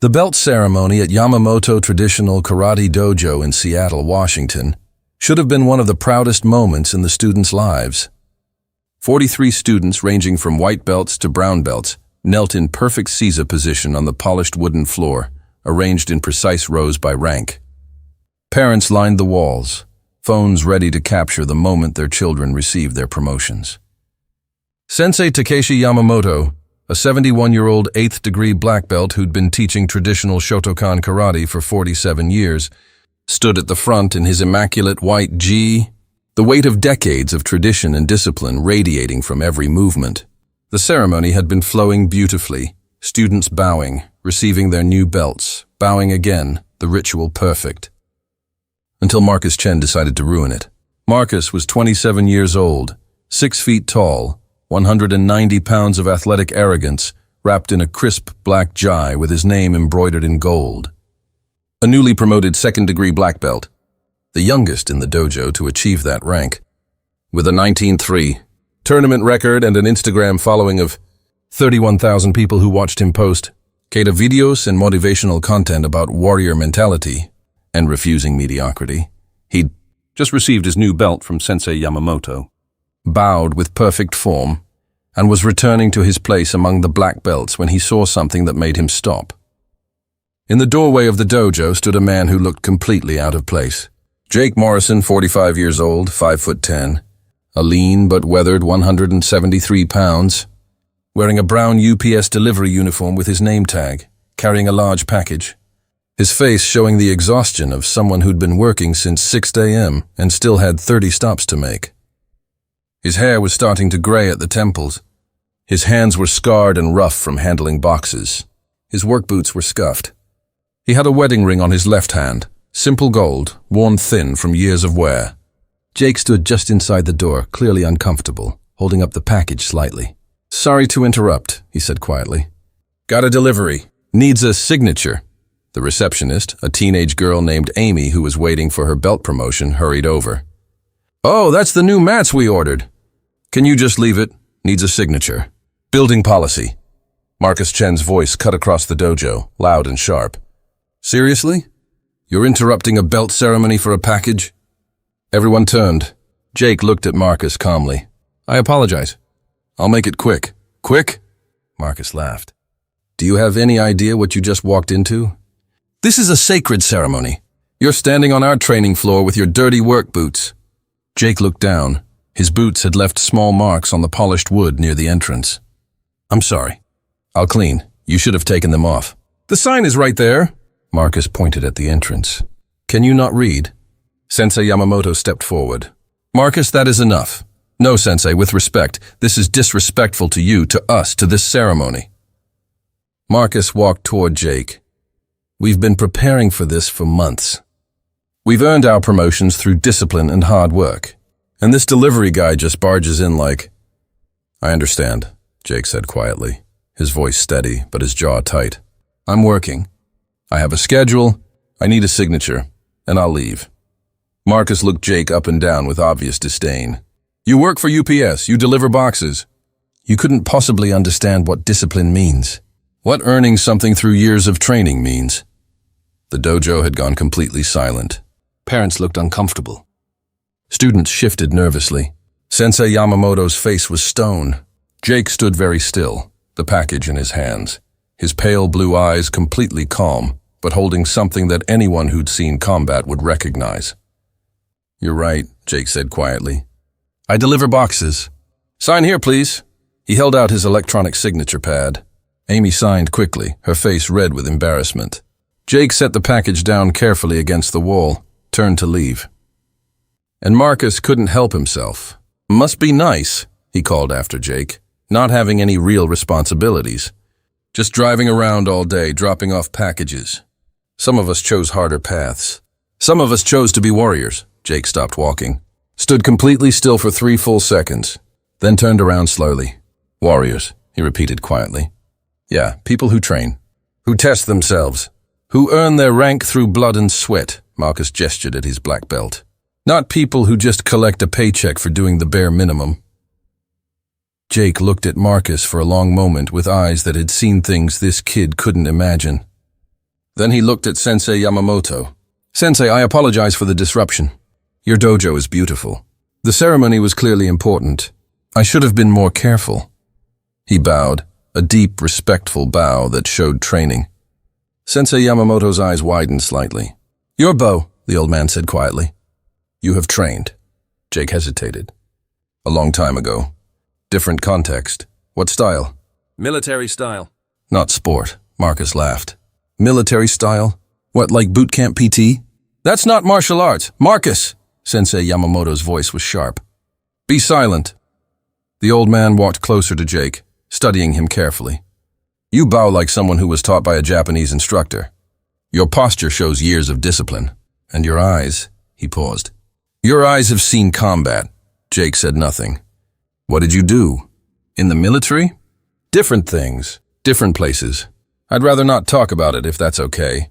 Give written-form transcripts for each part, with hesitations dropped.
The belt ceremony at Yamamoto Traditional Karate Dojo in Seattle, Washington, should have been one of the proudest moments in the students' lives. 43 students ranging from white belts to brown belts knelt in perfect seiza position on the polished wooden floor, arranged in precise rows by rank. Parents lined the walls, phones ready to capture the moment their children received their promotions. Sensei Takeshi Yamamoto, a 71-year-old 8th degree black belt who'd been teaching traditional Shotokan karate for 47 years, stood at the front in his immaculate white gi, the weight of decades of tradition and discipline radiating from every movement. The ceremony had been flowing beautifully, students bowing, receiving their new belts, bowing again, the ritual perfect. Until Marcus Chen decided to ruin it. Marcus was 27 years old, 6 feet tall, 190 pounds of athletic arrogance, wrapped in a crisp black gi with his name embroidered in gold. A newly promoted 2nd degree black belt, the youngest in the dojo to achieve that rank. With a 19-3 tournament record and an Instagram following of 31,000 people who watched him post creative videos and motivational content about warrior mentality and refusing mediocrity, he'd just received his new belt from Sensei Yamamoto, bowed with perfect form, and was returning to his place among the black belts when he saw something that made him stop. In the doorway of the dojo stood a man who looked completely out of place. Jake Morrison, 45 years old, 5'10", a lean but weathered 173 pounds, wearing a brown UPS delivery uniform with his name tag, carrying a large package. His face showing the exhaustion of someone who'd been working since 6 a.m. and still had 30 stops to make. His hair was starting to gray at the temples. His hands were scarred and rough from handling boxes. His work boots were scuffed. He had a wedding ring on his left hand, simple gold, worn thin from years of wear. Jake stood just inside the door, clearly uncomfortable, holding up the package slightly. "Sorry to interrupt," he said quietly. "Got a delivery. Needs a signature." The receptionist, a teenage girl named Amy who was waiting for her belt promotion, hurried over. "Oh, that's the new mats we ordered. Can you just leave it? Needs a signature." "Building policy." Marcus Chen's voice cut across the dojo, loud and sharp. "Seriously? You're interrupting a belt ceremony for a package?" Everyone turned. Jake looked at Marcus calmly. "I apologize. I'll make it quick." "Quick?" Marcus laughed. "Do you have any idea what you just walked into? This is a sacred ceremony. You're standing on our training floor with your dirty work boots." Jake looked down. His boots had left small marks on the polished wood near the entrance. "I'm sorry. I'll clean. You should have taken them off." "The sign is right there." Marcus pointed at the entrance. "Can you not read?" Sensei Yamamoto stepped forward. "Marcus, that is enough. No, Sensei, with respect, this is disrespectful to you, to us, to this ceremony." Marcus walked toward Jake. "We've been preparing for this for months. We've earned our promotions through discipline and hard work. And this delivery guy just barges in like..." "I understand," Jake said quietly, his voice steady but his jaw tight. "I'm working. I have a schedule, I need a signature, and I'll leave." Marcus looked Jake up and down with obvious disdain. "You work for UPS, you deliver boxes. You couldn't possibly understand what discipline means, what earning something through years of training means." The dojo had gone completely silent. Parents looked uncomfortable. Students shifted nervously. Sensei Yamamoto's face was stone. Jake stood very still, the package in his hands, his pale blue eyes completely calm, but holding something that anyone who'd seen combat would recognize. "You're right," Jake said quietly. "I deliver boxes. Sign here, please." He held out his electronic signature pad. Amy signed quickly, her face red with embarrassment. Jake set the package down carefully against the wall, turned to leave. And Marcus couldn't help himself. "Must be nice," he called after Jake, "not having any real responsibilities. Just driving around all day, dropping off packages. Some of us chose harder paths. Some of us chose to be warriors." Jake stopped walking, stood completely still for 3 full seconds, then turned around slowly. "Warriors," he repeated quietly. "Yeah, people who train, who test themselves, who earn their rank through blood and sweat." Marcus gestured at his black belt. "Not people who just collect a paycheck for doing the bare minimum." Jake looked at Marcus for a long moment with eyes that had seen things this kid couldn't imagine. Then he looked at Sensei Yamamoto. Sensei, I apologize for the disruption. Your dojo is beautiful. The ceremony was clearly important. I should have been more careful. He bowed, a deep, respectful bow that showed training. Sensei Yamamoto's eyes widened slightly. Your bow, the old man said quietly. You have trained. Jake hesitated. A long time ago. Different context. What style? Military style. Not sport, Marcus laughed. Military style? What, like boot camp PT? That's not martial arts. Marcus! Sensei Yamamoto's voice was sharp. Be silent. The old man walked closer to Jake, studying him carefully. You bow like someone who was taught by a Japanese instructor. Your posture shows years of discipline. And your eyes, he paused. Your eyes have seen combat. Jake said nothing. What did you do? In the military? Different things, different places. I'd rather not talk about it if that's okay.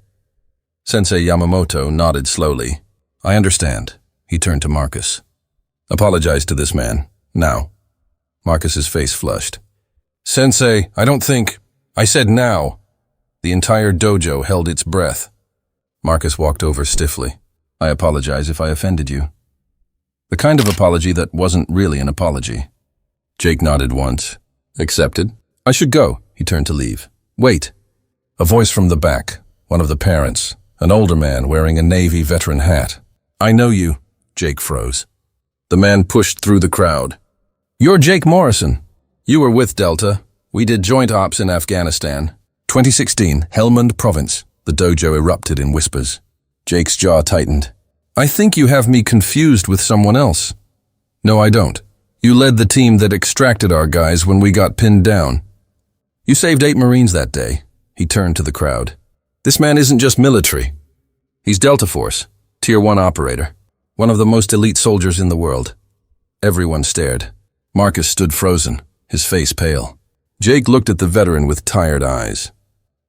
Sensei Yamamoto nodded slowly. I understand. He turned to Marcus. Apologize to this man, now. Marcus's face flushed. Sensei, I don't think... I said now. The entire dojo held its breath. Marcus walked over stiffly. I apologize if I offended you. The kind of apology that wasn't really an apology. Jake nodded once. Accepted. I should go. He turned to leave. Wait. A voice from the back, one of the parents, an older man wearing a Navy veteran hat. I know you. Jake froze. The man pushed through the crowd. You're Jake Morrison. You were with Delta. We did joint ops in Afghanistan. 2016, Helmand Province. The dojo erupted in whispers. Jake's jaw tightened. I think you have me confused with someone else. No, I don't. You led the team that extracted our guys when we got pinned down. You saved 8 Marines that day. He turned to the crowd. This man isn't just military. He's Delta Force, Tier 1 operator, one of the most elite soldiers in the world. Everyone stared. Marcus stood frozen, his face pale. Jake looked at the veteran with tired eyes.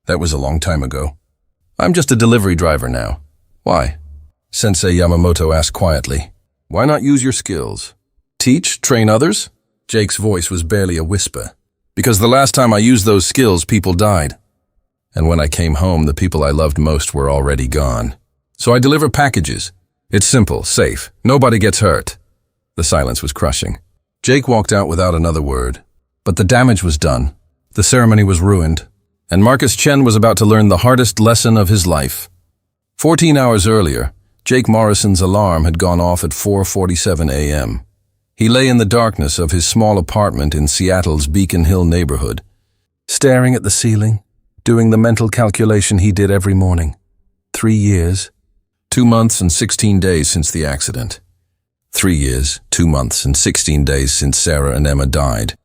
That was a long time ago. I'm just a delivery driver now. Why? Sensei Yamamoto asked quietly. Why not use your skills? Teach, train others? Jake's voice was barely a whisper. Because the last time I used those skills, people died. And when I came home, the people I loved most were already gone. So I deliver packages. It's simple, safe. Nobody gets hurt. The silence was crushing. Jake walked out without another word. But the damage was done. The ceremony was ruined. And Marcus Chen was about to learn the hardest lesson of his life. 14 hours earlier, Jake Morrison's alarm had gone off at 4:47 a.m. He lay in the darkness of his small apartment in Seattle's Beacon Hill neighborhood, staring at the ceiling, doing the mental calculation he did every morning. 3 years, 2 months and 16 days since the accident. 3 years, 2 months and 16 days since Sarah and Emma died.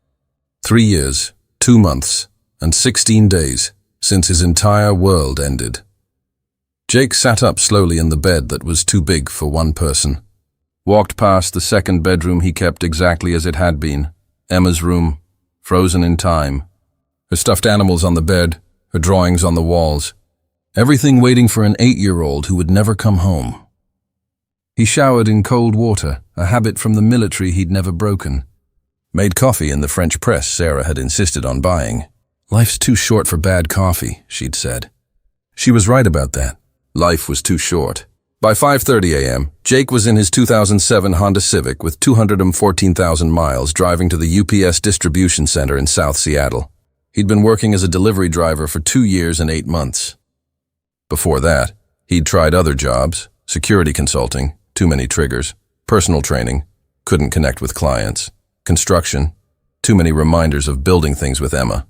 3 years, 2 months and 16 days since his entire world ended. Jake sat up slowly in the bed that was too big for one person. Walked past the second bedroom he kept exactly as it had been, Emma's room, frozen in time. Her stuffed animals on the bed, her drawings on the walls. Everything waiting for an 8-year-old who would never come home. He showered in cold water, a habit from the military he'd never broken. Made coffee in the French press Sarah had insisted on buying. Life's too short for bad coffee, she'd said. She was right about that. Life was too short. By 5:30 a.m., Jake was in his 2007 Honda Civic with 214,000 miles driving to the UPS distribution center in South Seattle. He'd been working as a delivery driver for 2 years and 8 months. Before that, he'd tried other jobs, security consulting, too many triggers, personal training, couldn't connect with clients, construction, too many reminders of building things with Emma.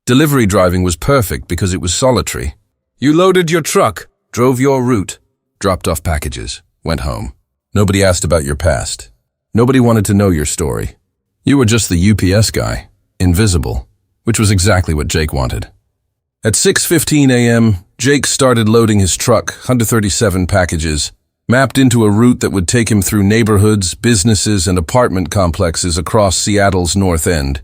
Delivery driving was perfect because it was solitary. You loaded your truck, drove your route, dropped off packages, went home. Nobody asked about your past. Nobody wanted to know your story. You were just the UPS guy, invisible, which was exactly what Jake wanted. At 6:15 a.m., Jake started loading his truck, 137 packages, mapped into a route that would take him through neighborhoods, businesses, and apartment complexes across Seattle's North End.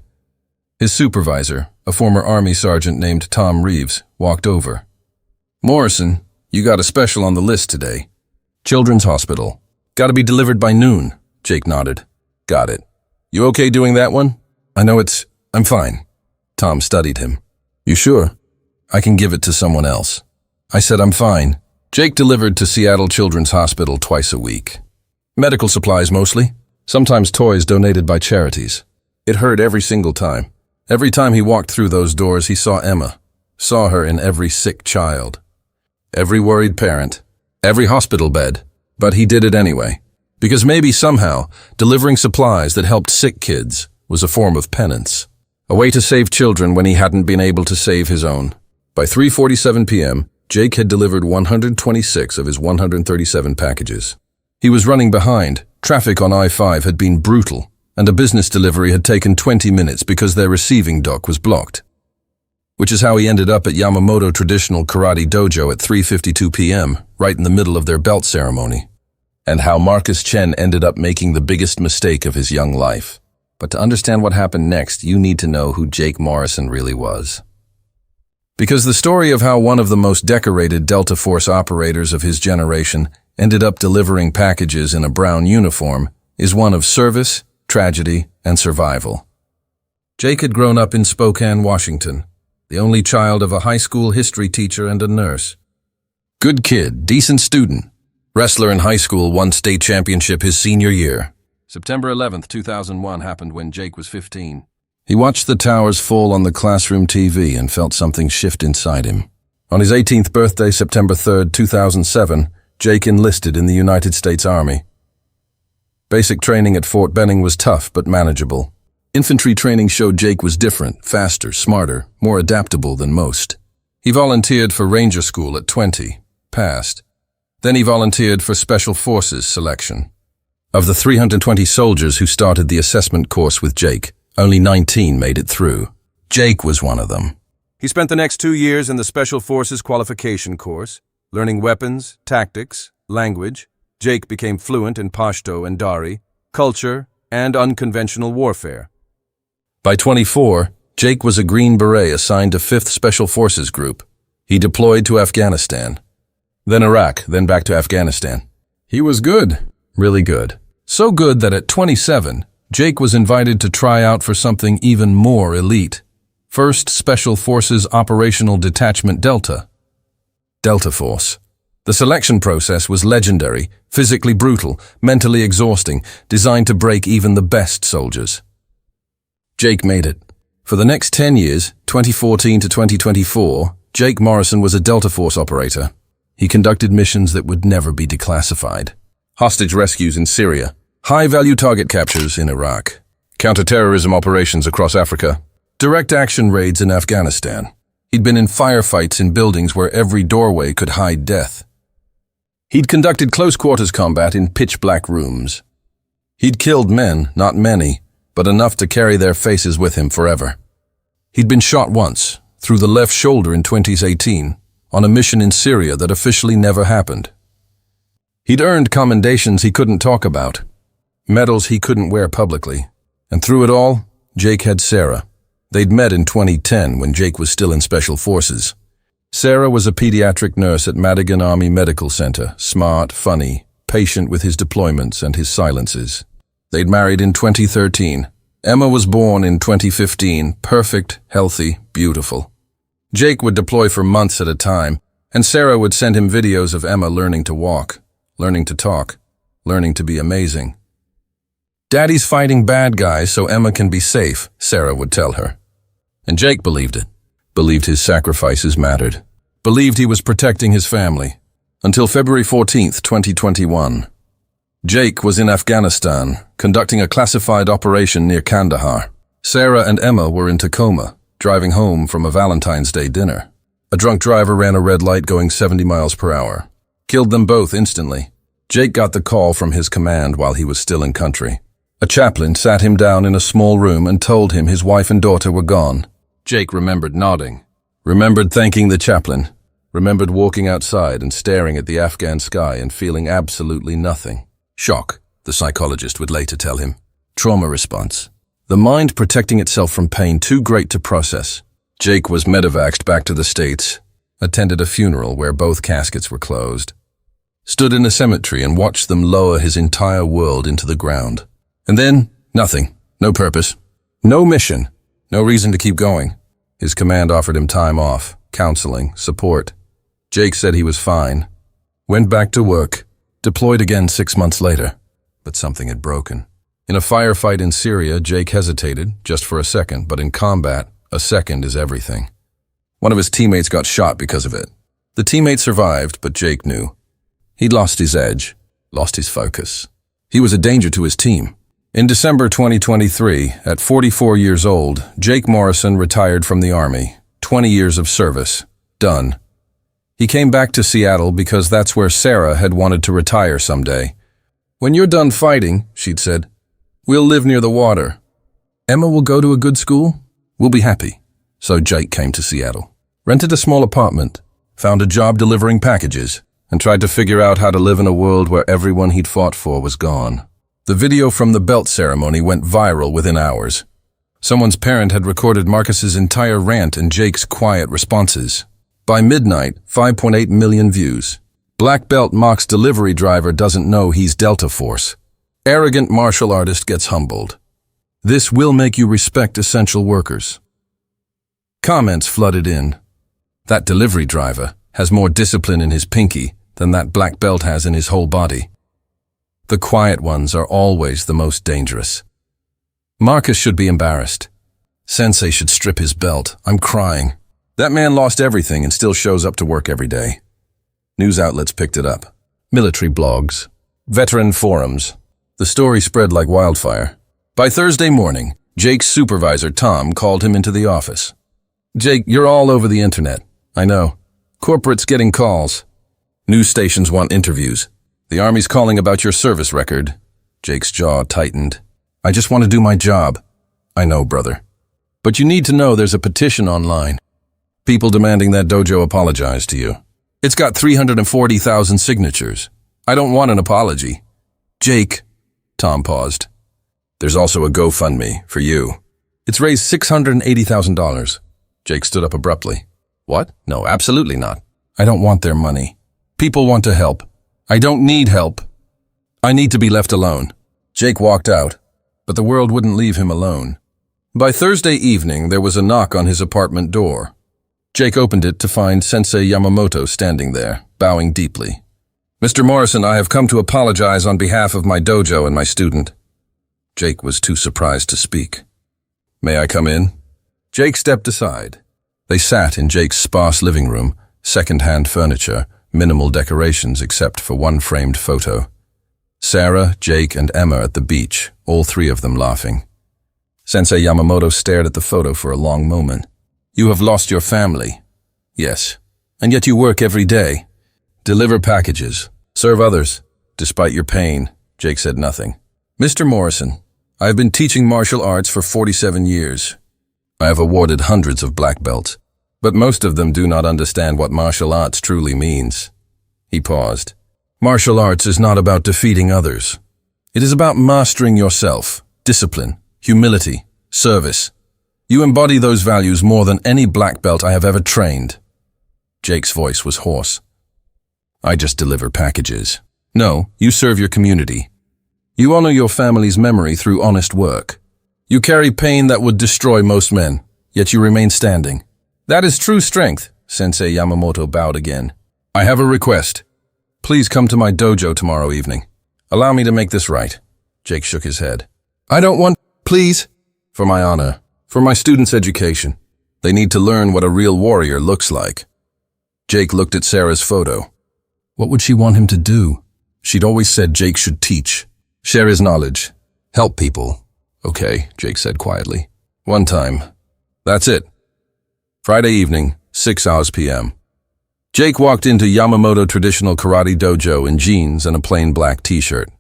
His supervisor, a former Army sergeant named Tom Reeves, walked over. Morrison, you got a special on the list today. Children's Hospital. Got to be delivered by noon. Jake nodded. Got it. You okay doing that one? I know I'm fine. Tom studied him. You sure? I can give it to someone else. I said I'm fine. Jake delivered to Seattle Children's Hospital twice a week. Medical supplies mostly, sometimes toys donated by charities. It hurt every single time. Every time he walked through those doors, he saw Emma, saw her in every sick child, every worried parent, every hospital bed. But he did it anyway, because maybe somehow delivering supplies that helped sick kids was a form of penance, a way to save children when he hadn't been able to save his own. By 3:47 p.m., Jake had delivered 126 of his 137 packages. He was running behind. Traffic on I-5 had been brutal, and a business delivery had taken 20 minutes because their receiving dock was blocked. Which is how he ended up at Yamamoto Traditional Karate Dojo at 3:52 p.m., right in the middle of their belt ceremony. And how Marcus Chen ended up making the biggest mistake of his young life. But to understand what happened next, you need to know who Jake Morrison really was. Because the story of how one of the most decorated Delta Force operators of his generation ended up delivering packages in a brown uniform is one of service, tragedy, and survival. Jake had grown up in Spokane, Washington, the only child of a high school history teacher and a nurse. Good kid, decent student. Wrestler in high school, won state championship his senior year. September 11th, 2001 happened when Jake was 15. He watched the towers fall on the classroom TV and felt something shift inside him. On his 18th birthday, September 3rd, 2007, Jake enlisted in the United States Army. Basic training at Fort Benning was tough but manageable. Infantry training showed Jake was different, faster, smarter, more adaptable than most. He volunteered for Ranger School at 20, passed. Then he volunteered for Special Forces selection. Of the 320 soldiers who started the assessment course with Jake, only 19 made it through. Jake was one of them. He spent the next 2 years in the Special Forces qualification course, learning weapons, tactics, language. Jake became fluent in Pashto and Dari, culture, and unconventional warfare. By 24, Jake was a Green Beret assigned to 5th Special Forces Group. He deployed to Afghanistan, then Iraq, then back to Afghanistan. He was good, really good. So good that at 27, Jake was invited to try out for something even more elite. 1st Special Forces Operational Detachment Delta. Delta Force. The selection process was legendary, physically brutal, mentally exhausting, designed to break even the best soldiers. Jake made it. For the next 10 years, 2014 to 2024, Jake Morrison was a Delta Force operator. He conducted missions that would never be declassified. Hostage rescues in Syria, high-value target captures in Iraq, counter-terrorism operations across Africa, direct action raids in Afghanistan. He'd been in firefights in buildings where every doorway could hide death. He'd conducted close-quarters combat in pitch-black rooms. He'd killed men, not many, but enough to carry their faces with him forever. He'd been shot once, through the left shoulder in 2018, on a mission in Syria that officially never happened. He'd earned commendations he couldn't talk about, medals he couldn't wear publicly. And through it all, Jake had Sarah. They'd met in 2010 when Jake was still in Special Forces. Sarah was a pediatric nurse at Madigan Army Medical Center, smart, funny, patient with his deployments and his silences. They'd married in 2013. Emma was born in 2015, perfect, healthy, beautiful. Jake would deploy for months at a time, and Sarah would send him videos of Emma learning to walk, learning to talk, learning to be amazing. Daddy's fighting bad guys so Emma can be safe, Sarah would tell her. And Jake believed it, believed his sacrifices mattered, believed he was protecting his family. Until February 14th, 2021. Jake was in Afghanistan, conducting a classified operation near Kandahar. Sarah and Emma were in Tacoma, driving home from a Valentine's Day dinner. A drunk driver ran a red light going 70 miles per hour. Killed them both instantly. Jake got the call from his command while he was still in country. A chaplain sat him down in a small room and told him his wife and daughter were gone. Jake remembered nodding, remembered thanking the chaplain, remembered walking outside and staring at the Afghan sky and feeling absolutely nothing. Shock, the psychologist would later tell him. Trauma response. The mind protecting itself from pain too great to process. Jake was medevaced back to the States, attended a funeral where both caskets were closed, stood in a cemetery and watched them lower his entire world into the ground. And then, nothing, no purpose, no mission, no reason to keep going. His command offered him time off, counseling, support. Jake said he was fine. Went back to work. Deployed again 6 months later. But something had broken. In a firefight in Syria, Jake hesitated, just for a second, but in combat, a second is everything. One of his teammates got shot because of it. The teammate survived, but Jake knew. He'd lost his edge, lost his focus. He was a danger to his team. In December 2023, at 44 years old, Jake Morrison retired from the Army. 20 years of service. Done. He came back to Seattle because that's where Sarah had wanted to retire someday. "When you're done fighting," she'd said, "we'll live near the water. Emma will go to a good school. We'll be happy." So Jake came to Seattle. Rented a small apartment, found a job delivering packages, and tried to figure out how to live in a world where everyone he'd fought for was gone. The video from the belt ceremony went viral within hours. Someone's parent had recorded Marcus's entire rant and Jake's quiet responses. By midnight, 5.8 million views. Black belt mocks delivery driver doesn't know he's Delta Force. Arrogant martial artist gets humbled. This will make you respect essential workers. Comments flooded in. That delivery driver has more discipline in his pinky than that black belt has in his whole body. The quiet ones are always the most dangerous. Marcus should be embarrassed. Sensei should strip his belt. I'm crying. That man lost everything and still shows up to work every day. News outlets picked it up. Military blogs. Veteran forums. The story spread like wildfire. By Thursday morning, Jake's supervisor, Tom, called him into the office. "Jake, you're all over the internet. I know. Corporate's getting calls. News stations want interviews. The Army's calling about your service record." Jake's jaw tightened. "I just want to do my job." "I know, brother. But you need to know there's a petition online. People demanding that Dojo apologize to you. It's got 340,000 signatures. I don't want an apology." "Jake," Tom paused. "There's also a GoFundMe for you. It's raised $680,000. Jake stood up abruptly. "What? No, absolutely not. I don't want their money. People want to help. I don't need help. I need to be left alone." Jake walked out, but the world wouldn't leave him alone. By Thursday evening, there was a knock on his apartment door. Jake opened it to find Sensei Yamamoto standing there, bowing deeply. "Mr. Morrison, I have come to apologize on behalf of my dojo and my student." Jake was too surprised to speak. "May I come in?" Jake stepped aside. They sat in Jake's sparse living room, second-hand furniture, minimal decorations except for one framed photo. Sarah, Jake, and Emma at the beach, all three of them laughing. Sensei Yamamoto stared at the photo for a long moment. "You have lost your family." "Yes. And yet you work every day. Deliver packages. Serve others. Despite your pain." Jake said nothing. "Mr. Morrison, I have been teaching martial arts for 47 years. I have awarded hundreds of black belts, but most of them do not understand what martial arts truly means." He paused. "Martial arts is not about defeating others. It is about mastering yourself, discipline, humility, service. You embody those values more than any black belt I have ever trained." Jake's voice was hoarse. "I just deliver packages." "No, you serve your community. You honor your family's memory through honest work. You carry pain that would destroy most men, yet you remain standing. That is true strength." Sensei Yamamoto bowed again. "I have a request. Please come to my dojo tomorrow evening. Allow me to make this right." Jake shook his head. "I don't want—" "Please." "For my honor. For my students' education. They need to learn what a real warrior looks like." Jake looked at Sarah's photo. What would she want him to do? She'd always said Jake should teach, share his knowledge, help people. "Okay," Jake said quietly. "One time. That's it." Friday evening, 6 hours p.m. Jake walked into Yamamoto Traditional Karate Dojo in jeans and a plain black t-shirt.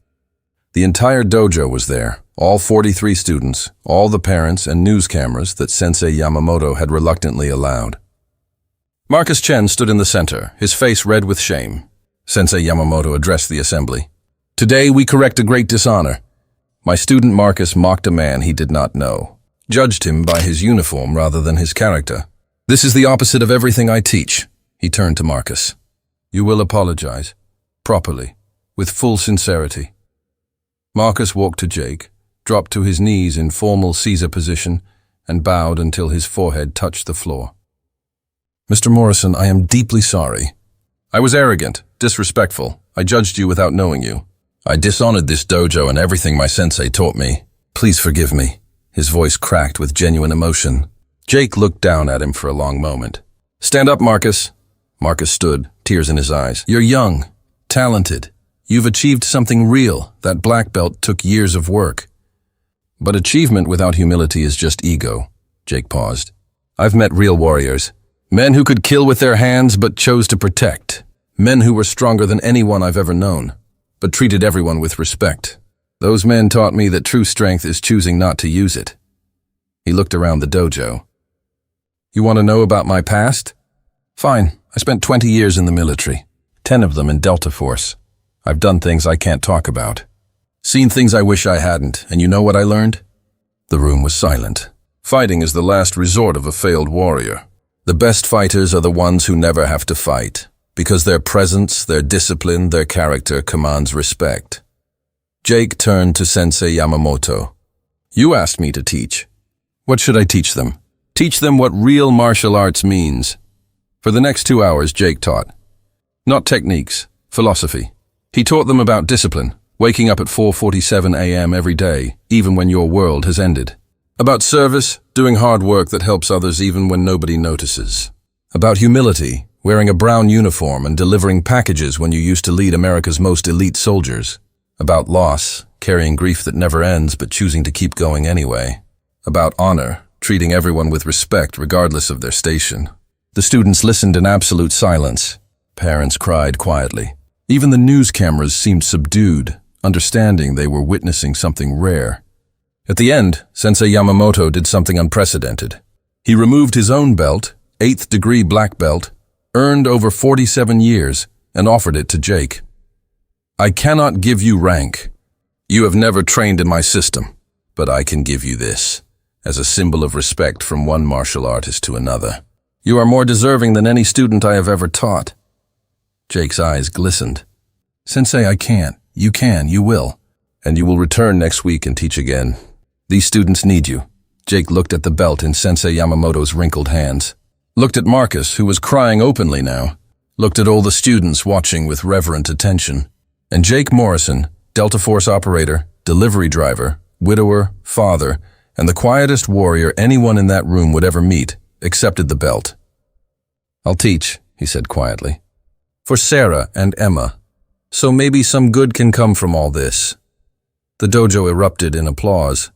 The entire dojo was there, all 43 students, all the parents and news cameras that Sensei Yamamoto had reluctantly allowed. Marcus Chen stood in the center, his face red with shame. Sensei Yamamoto addressed the assembly. "Today we correct a great dishonor. My student Marcus mocked a man he did not know, judged him by his uniform rather than his character. This is the opposite of everything I teach." He turned to Marcus. "You will apologize, properly, with full sincerity." Marcus walked to Jake, dropped to his knees in formal Caesar position, and bowed until his forehead touched the floor. "Mr. Morrison, I am deeply sorry. I was arrogant, disrespectful. I judged you without knowing you. I dishonored this dojo and everything my sensei taught me. Please forgive me." His voice cracked with genuine emotion. Jake looked down at him for a long moment. "Stand up, Marcus." Marcus stood, tears in his eyes. "You're young, talented. You've achieved something real. That black belt took years of work. But achievement without humility is just ego." Jake paused. "I've met real warriors. Men who could kill with their hands but chose to protect. Men who were stronger than anyone I've ever known, but treated everyone with respect. Those men taught me that true strength is choosing not to use it." He looked around the dojo. "You want to know about my past? Fine. I spent 20 years in the military, 10 of them in Delta Force. I've done things I can't talk about. Seen things I wish I hadn't, and you know what I learned?" The room was silent. Fighting is the last resort of a failed warrior. The best fighters are the ones who never have to fight, because their presence, their discipline, their character commands respect. Jake turned to Sensei Yamamoto. "You asked me to teach. What should I teach them?" "Teach them what real martial arts means." For the next 2 hours, Jake taught. Not techniques, philosophy. He taught them about discipline, waking up at 4:47 a.m. every day, even when your world has ended. About service, doing hard work that helps others even when nobody notices. About humility, wearing a brown uniform and delivering packages when you used to lead America's most elite soldiers. About loss, carrying grief that never ends but choosing to keep going anyway. About honor, treating everyone with respect regardless of their station. The students listened in absolute silence. Parents cried quietly. Even the news cameras seemed subdued, understanding they were witnessing something rare. At the end, Sensei Yamamoto did something unprecedented. He removed his own belt, 8th degree black belt, earned over 47 years, and offered it to Jake. "I cannot give you rank. You have never trained in my system, but I can give you this, as a symbol of respect from one martial artist to another. You are more deserving than any student I have ever taught." Jake's eyes glistened. "Sensei, I can't. You can, you will. And you will return next week and teach again. These students need you." Jake looked at the belt in Sensei Yamamoto's wrinkled hands. Looked at Marcus, who was crying openly now. Looked at all the students watching with reverent attention. And Jake Morrison, Delta Force operator, delivery driver, widower, father, and the quietest warrior anyone in that room would ever meet, accepted the belt. "I'll teach," he said quietly. "For Sarah and Emma. So maybe some good can come from all this." The dojo erupted in applause.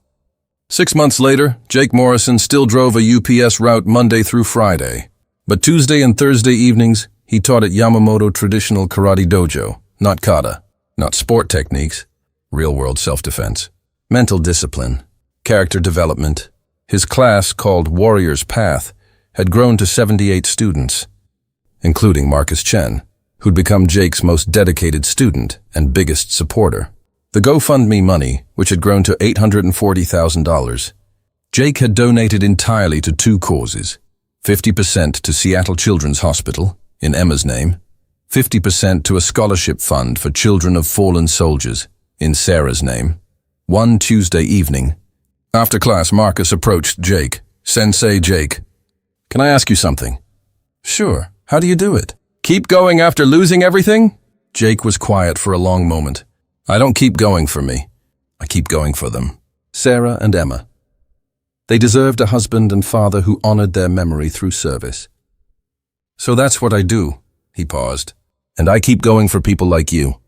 6 months later, Jake Morrison still drove a UPS route Monday through Friday. But Tuesday and Thursday evenings, he taught at Yamamoto Traditional Karate Dojo, not kata, not sport techniques, real-world self-defense, mental discipline, character development. His class, called Warrior's Path, had grown to 78 students, including Marcus Chen, who'd become Jake's most dedicated student and biggest supporter. The GoFundMe money, which had grown to $840,000, Jake had donated entirely to 2 causes: 50% to Seattle Children's Hospital, in Emma's name, 50% to a scholarship fund for children of fallen soldiers, in Sarah's name. One Tuesday evening, after class, Marcus approached Jake. "Sensei Jake, can I ask you something?" "Sure. How do you do it?" "Keep going after losing everything?" Jake was quiet for a long moment. "I don't keep going for me. I keep going for them. Sarah and Emma. They deserved a husband and father who honored their memory through service. So that's what I do." He paused. "And I keep going for people like you.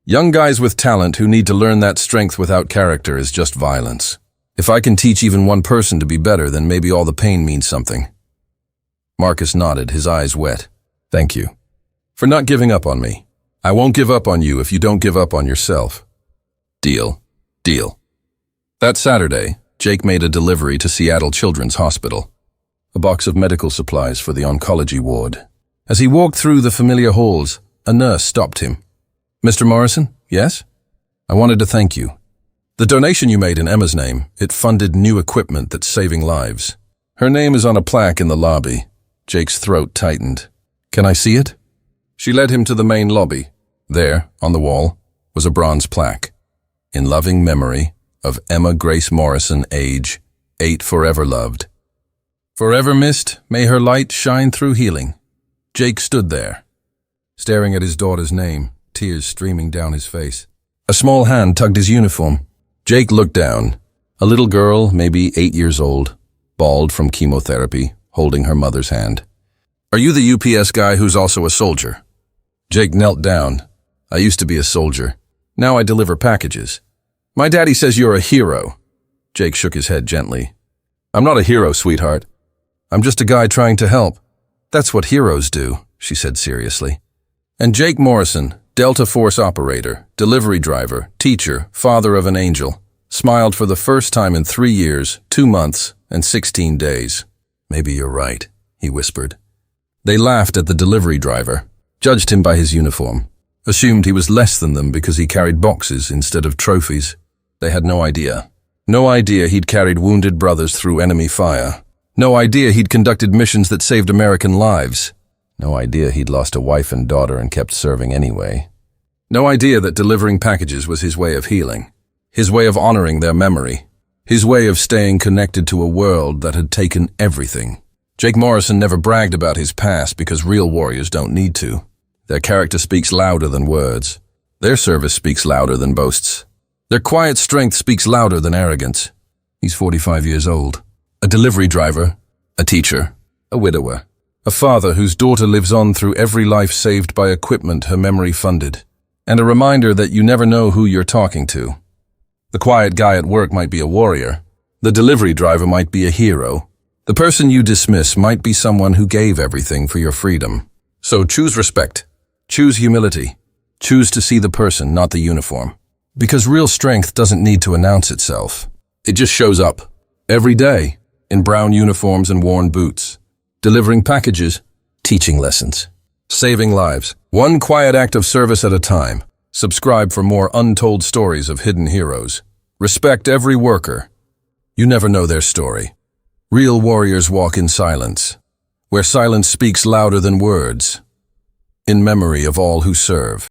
Young guys with talent who need to learn that strength without character is just violence. If I can teach even one person to be better, then maybe all the pain means something." Marcus nodded, his eyes wet. "Thank you for not giving up on me. I won't give up on you if you don't give up on yourself." "Deal. Deal." That Saturday, Jake made a delivery to Seattle Children's Hospital, a box of medical supplies for the oncology ward. As he walked through the familiar halls, a nurse stopped him. "Mr. Morrison, yes? I wanted to thank you. The donation you made in Emma's name, it funded new equipment that's saving lives. Her name is on a plaque in the lobby." Jake's throat tightened. "Can I see it?" She led him to the main lobby. There, on the wall, was a bronze plaque. "In loving memory of Emma Grace Morrison, age 8, forever loved. Forever missed, may her light shine through healing." Jake stood there, staring at his daughter's name, tears streaming down his face. A small hand tugged his uniform. Jake looked down. A little girl, maybe 8 years old, bald from chemotherapy, holding her mother's hand. "Are you the UPS guy who's also a soldier?" Jake knelt down. "I used to be a soldier. Now I deliver packages." "My daddy says you're a hero." Jake shook his head gently. "I'm not a hero, sweetheart. I'm just a guy trying to help. That's what heroes do," she said seriously. And Jake Morrison, Delta Force operator, delivery driver, teacher, father of an angel, smiled for the first time in 3 years, 2 months, and 16 days. "Maybe you're right," he whispered. They laughed at the delivery driver, judged him by his uniform, assumed he was less than them because he carried boxes instead of trophies. They had no idea. No idea he'd carried wounded brothers through enemy fire. No idea he'd conducted missions that saved American lives. No idea he'd lost a wife and daughter and kept serving anyway. No idea that delivering packages was his way of healing, his way of honoring their memory, his way of staying connected to a world that had taken everything. Jake Morrison never bragged about his past because real warriors don't need to. Their character speaks louder than words. Their service speaks louder than boasts. Their quiet strength speaks louder than arrogance. He's 45 years old, a delivery driver, a teacher, a widower, a father whose daughter lives on through every life saved by equipment her memory funded, and a reminder that you never know who you're talking to. The quiet guy at work might be a warrior. The delivery driver might be a hero. The person you dismiss might be someone who gave everything for your freedom. So choose respect. Choose humility. Choose to see the person, not the uniform. Because real strength doesn't need to announce itself. It just shows up. Every day, in brown uniforms and worn boots. Delivering packages, teaching lessons. Saving lives. One quiet act of service at a time. Subscribe for more untold stories of hidden heroes. Respect every worker. You never know their story. Real warriors walk in silence, where silence speaks louder than words, in memory of all who serve.